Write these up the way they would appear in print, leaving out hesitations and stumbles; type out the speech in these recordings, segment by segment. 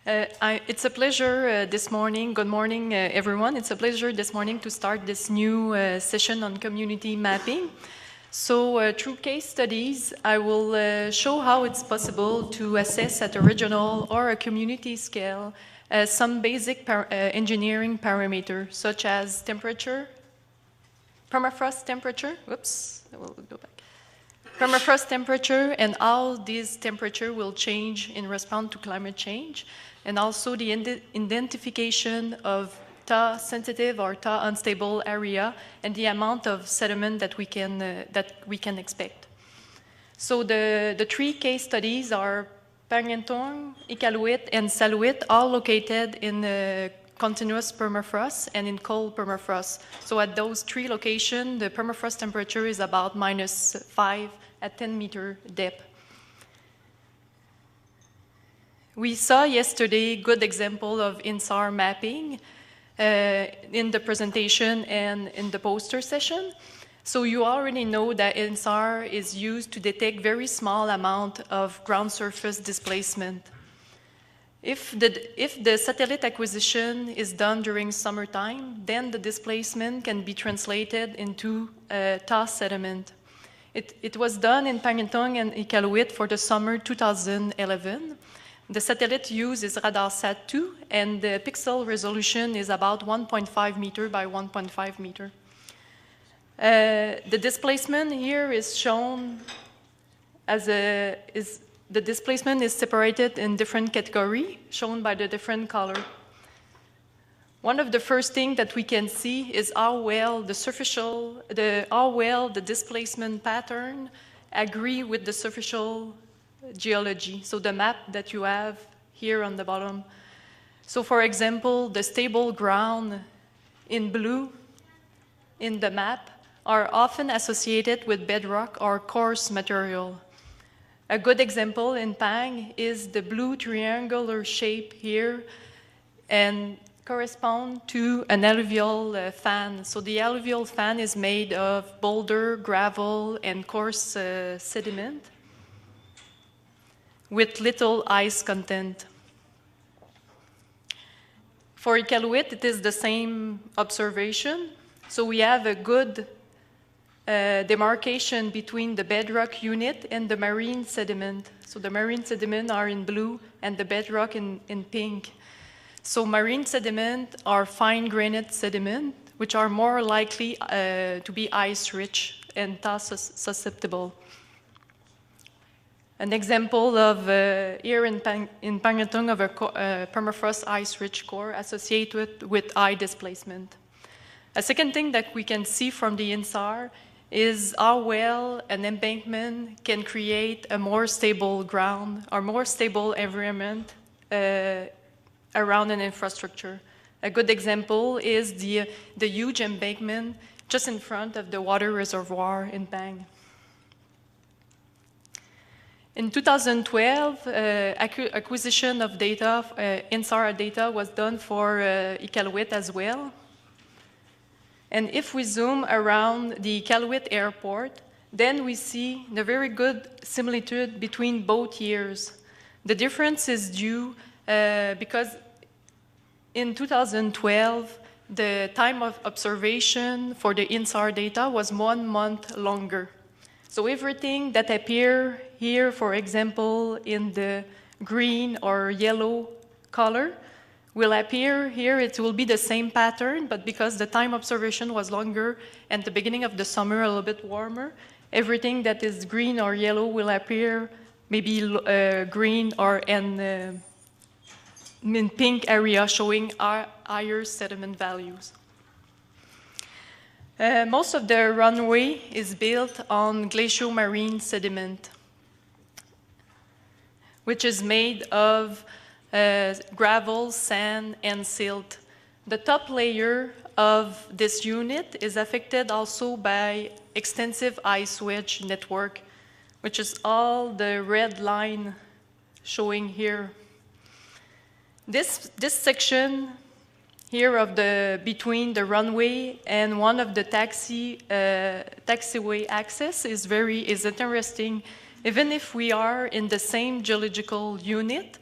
It's a pleasure this morning. Good morning, everyone. It's a pleasure this morning to start this new session on community mapping. So through case studies, I will show how it's possible to assess at a regional or a community scale some basic engineering parameters, such as temperature, permafrost temperature, whoops, I will go back. Permafrost temperature and how this temperature will change in response to climate change, and also the identification of TA-sensitive or TA-unstable area and the amount of sediment that we can expect. So the three case studies are Pangatong, Iqaluit, and Saluit, all located in continuous permafrost and in cold permafrost. So at those three locations, the permafrost temperature is about -5 at 10-meter depth. We saw yesterday a good example of INSAR mapping in the presentation and in the poster session. So you already know that INSAR is used to detect very small amount of ground surface displacement. If the satellite acquisition is done during summertime, then the displacement can be translated into TA sediment. It was done in Pangatong and Iqaluit for the summer 2011. The satellite used is RadarSat-2, and the pixel resolution is about 1.5 meter by 1.5 meter. The displacement here is shown as the displacement is separated in different categories, shown by the different color. One of the first things that we can see is how well the displacement pattern agree with the superficial geology. So the map that you have here on the bottom. So for example, the stable ground in blue in the map are often associated with bedrock or coarse material. A good example in Pang is the blue triangular shape here and correspond to an alluvial fan. So the alluvial fan is made of boulder, gravel, and coarse sediment with little ice content. For Iqaluit, it is the same observation. So we have a good demarcation between the bedrock unit and the marine sediment. So the marine sediment are in blue and the bedrock in pink. So marine sediment are fine granite sediment, which are more likely to be ice-rich and thus susceptible. An example of here in Pangatong of a permafrost ice-rich core associated with high displacement. A second thing that we can see from the INSAR is how well an embankment can create a more stable ground or more stable environment around an infrastructure. A good example is the huge embankment just in front of the water reservoir in Pang. In 2012, acquisition of data, INSAR data was done for Iqaluit as well. And if we zoom around the Iqaluit airport, then we see the very good similitude between both years. The difference is due because in 2012, the time of observation for the INSAR data was 1 month longer. So everything that appears here, for example, in the green or yellow color, will appear here. It will be the same pattern, but because the time observation was longer and the beginning of the summer a little bit warmer, everything that is green or yellow will appear maybe green or in pink area showing higher sediment values. Most of the runway is built on glacial marine sediment, which is made of gravel, sand, and silt. The top layer of this unit is affected also by extensive ice wedge network, which is all the red line showing here. This section here of between the runway and one of the taxiway access is interesting. Even if we are in the same geological unit,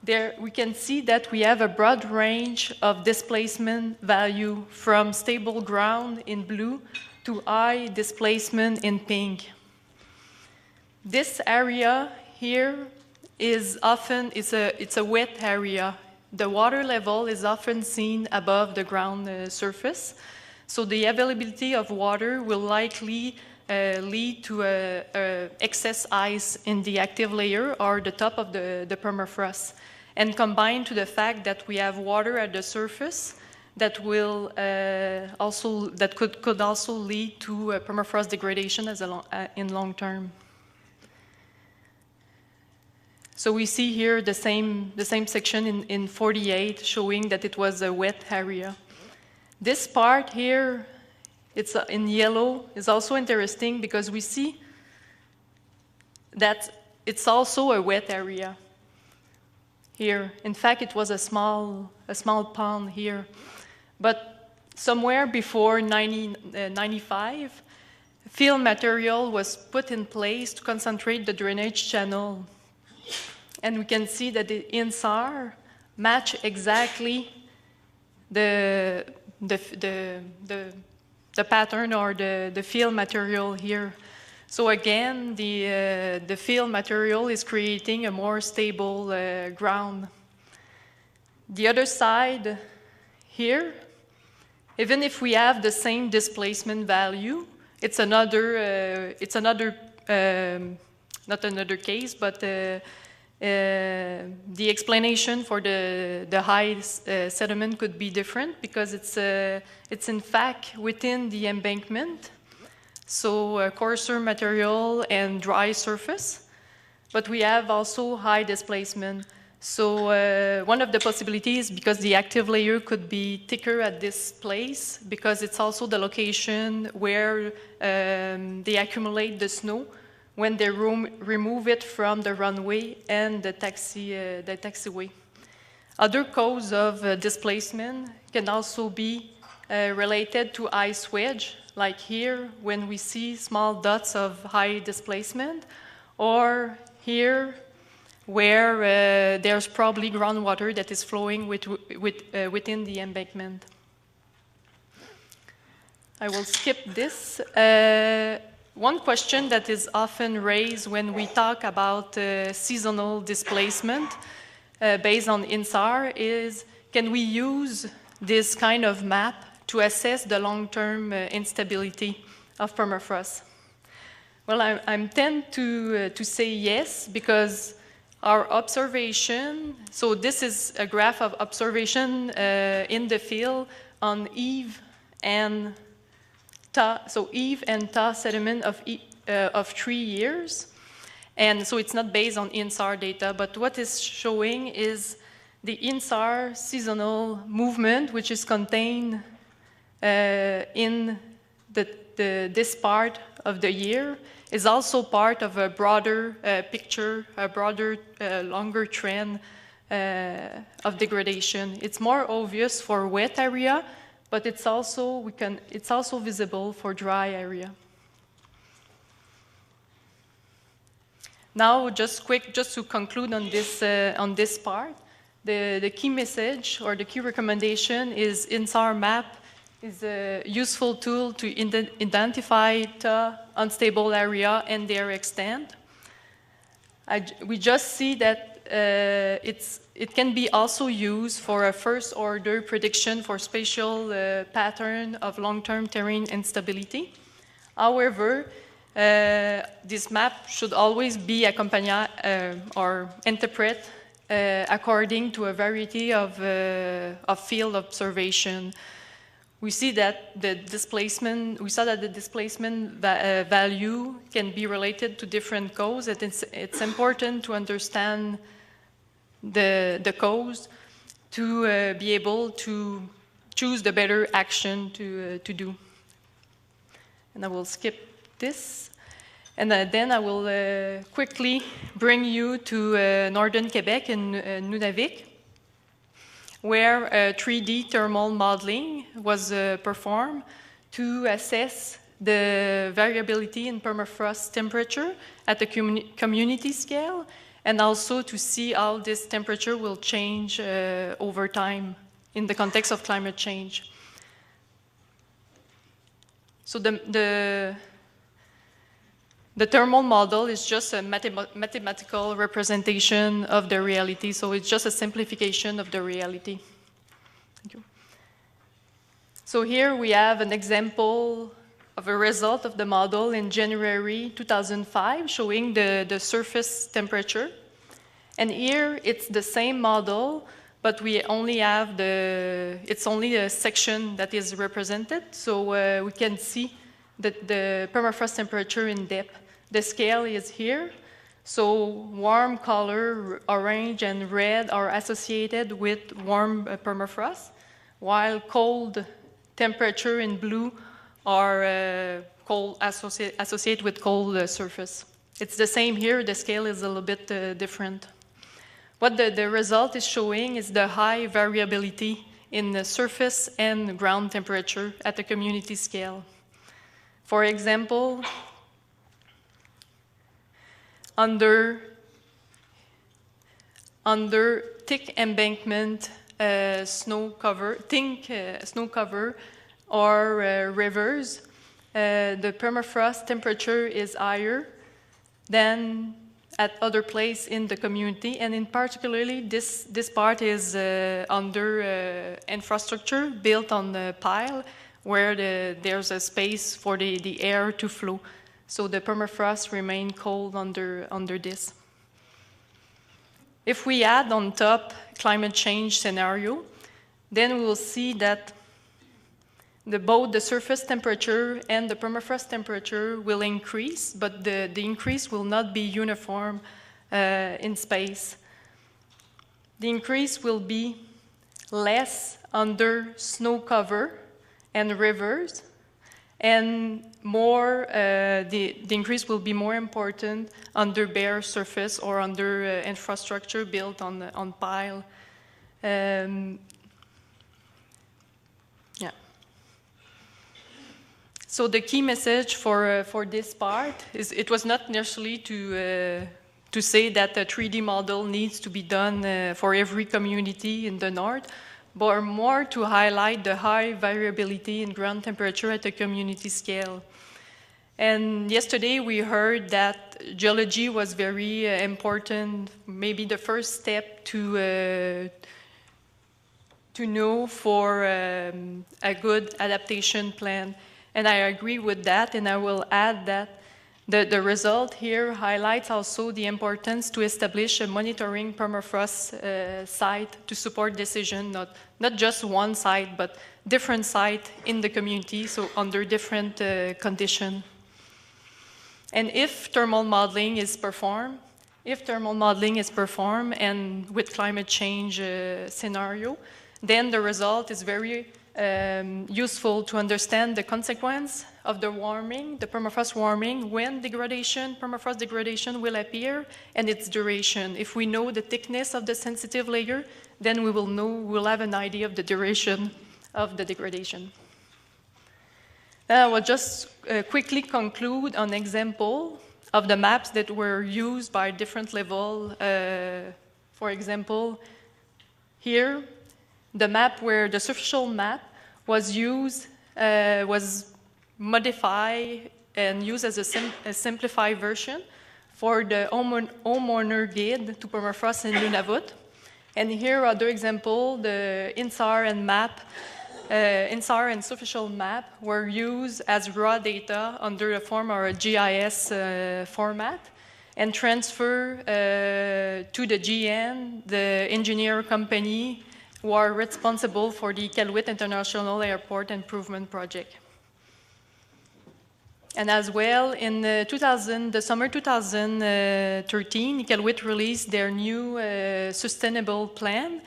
there we can see that we have a broad range of displacement value from stable ground in blue to high displacement in pink. This area here is often, it's a wet area. The water level is often seen above the ground surface. So the availability of water will likely lead to excess ice in the active layer or the top of the permafrost. And combined to the fact that we have water at the surface, that will could also lead to permafrost degradation in long term. So we see here the same section in 48 showing that it was a wet area. This part here, it's in yellow, is also interesting because we see that it's also a wet area here. In fact, it was a small pond here. But somewhere before 1995, fill material was put in place to concentrate the drainage channel. And we can see that the INSAR match exactly the pattern or the fill material here. So again, the fill material is creating a more stable ground. The other side here, even if we have the same displacement value, it's another not another case, but the explanation for the high sediment could be different because it's in fact within the embankment, so coarser material and dry surface, but we have also high displacement. So one of the possibilities, because the active layer could be thicker at this place, because it's also the location where they accumulate the snow when they remove it from the runway and the taxiway. Other causes of displacement can also be related to ice wedge, like here when we see small dots of high displacement, or here where there's probably groundwater that is flowing within the embankment. I will skip this. One question that is often raised when we talk about seasonal displacement based on INSAR is, can we use this kind of map to assess the long-term instability of permafrost? Well, I'm tend to say yes, because our observation, so this is a graph of observation in the field on eve and so eve and TA sediment of 3 years. And so it's not based on INSAR data, but what is showing is the INSAR seasonal movement, which is contained in this part of the year, is also part of a broader picture, a broader, longer trend of degradation. It's more obvious for wet area, but it's also visible for dry area. Now, just to conclude on this part, the key message or the key recommendation is INSAR map is a useful tool to identify the unstable area and their extent. We just see that it can be also used for a first-order prediction for spatial pattern of long-term terrain instability. However, this map should always be accompanied or interpreted according to a variety of field observation. We see that the displacement, value can be related to different causes. It's important to understand the cause to be able to choose the better action to do. And I will skip this. And then I will quickly bring you to northern Quebec in Nunavik, where 3D thermal modeling was performed to assess the variability in permafrost temperature at the community scale and also to see how this temperature will change over time in the context of climate change. So the thermal model is just a mathematical representation of the reality, so it's just a simplification of the reality. Thank you. So here we have an example of a result of the model in January 2005, showing the surface temperature. And here it's the same model, but we only have it's only a section that is represented, so we can see that the permafrost temperature in depth. The scale is here, so warm color, orange and red, are associated with warm permafrost, while cold temperature in blue are associated with cold surface. It's the same here, the scale is a little bit different. What the result is showing is the high variability in the surface and ground temperature at the community scale. For example, under thick embankment snow cover or rivers, the permafrost temperature is higher than at other places in the community, and in particularly this part is under infrastructure built on the pile where there's a space for the air to flow. So the permafrost remain cold under this. If we add on top climate change scenario, then we will see that both the surface temperature and the permafrost temperature will increase, but the increase will not be uniform in space. The increase will be less under snow cover and rivers, and more, the increase will be more important under bare surface or under infrastructure built on pile. Yeah. So the key message for this part is it was not necessarily to say that a 3D model needs to be done for every community in the north, but more to highlight the high variability in ground temperature at the community scale. And yesterday we heard that geology was very important, maybe the first step to know for a good adaptation plan. And I agree with that, and I will add that the result here highlights also the importance to establish a monitoring permafrost site to support decision, not just one site, but different sites in the community, so under different conditions. And if thermal modeling is performed, and with climate change scenario, then the result is very useful to understand the consequence of the warming, the permafrost warming, when permafrost degradation will appear, and its duration. If we know the thickness of the sensitive layer, then we'll have an idea of the duration of the degradation. I will just quickly conclude on example of the maps that were used by different level. For example, here, the map where the superficial map was used, was modified and used as a simplified version for the homeowner guide to permafrost in Nunavut. And here other example, the INSAR and superficial map were used as raw data under the form of a GIS format and transfer to the GN, the engineer company, who are responsible for the Iqaluit International Airport Improvement Project. And as well, in the summer 2013, Iqaluit released their new sustainable plan,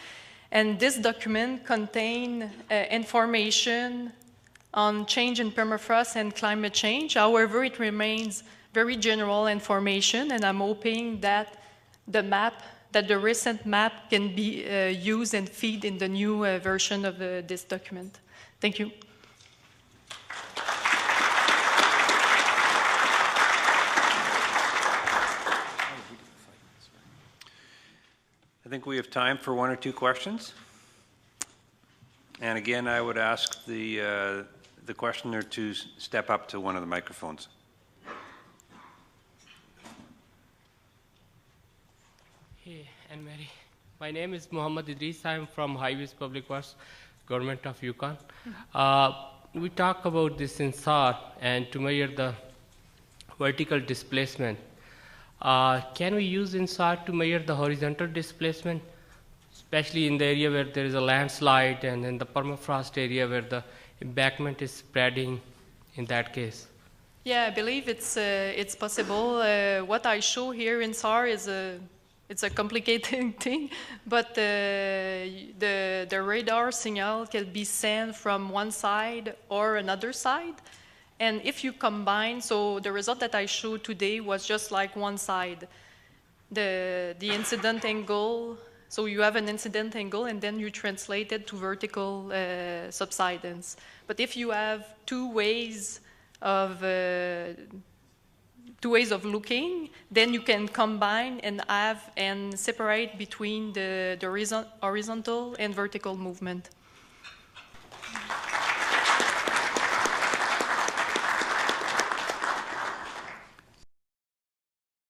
and this document contains information on change in permafrost and climate change. However, it remains very general information, and I'm hoping that the recent map can be used and feed in the new version of this document. Thank you. I think we have time for one or two questions. And again, I would ask the questioner to step up to one of the microphones. Hey, Anne-Marie. My name is Muhammad Idris. I'm from Highways Public Works, Government of Yukon. We talk about this in SAR and to measure the vertical displacement. Can we use in SAR to measure the horizontal displacement, especially in the area where there is a landslide and in the permafrost area where the embankment is spreading in that case? Yeah, I believe it's possible. What I show here in SAR is it's a complicated thing, but the radar signal can be sent from one side or another side. And if you combine, so the result that I showed today was just like one side. The incident angle, so you have an incident angle and then you translate it to vertical subsidence. But if you have two ways of looking, then you can combine and separate between the horizontal and vertical movement.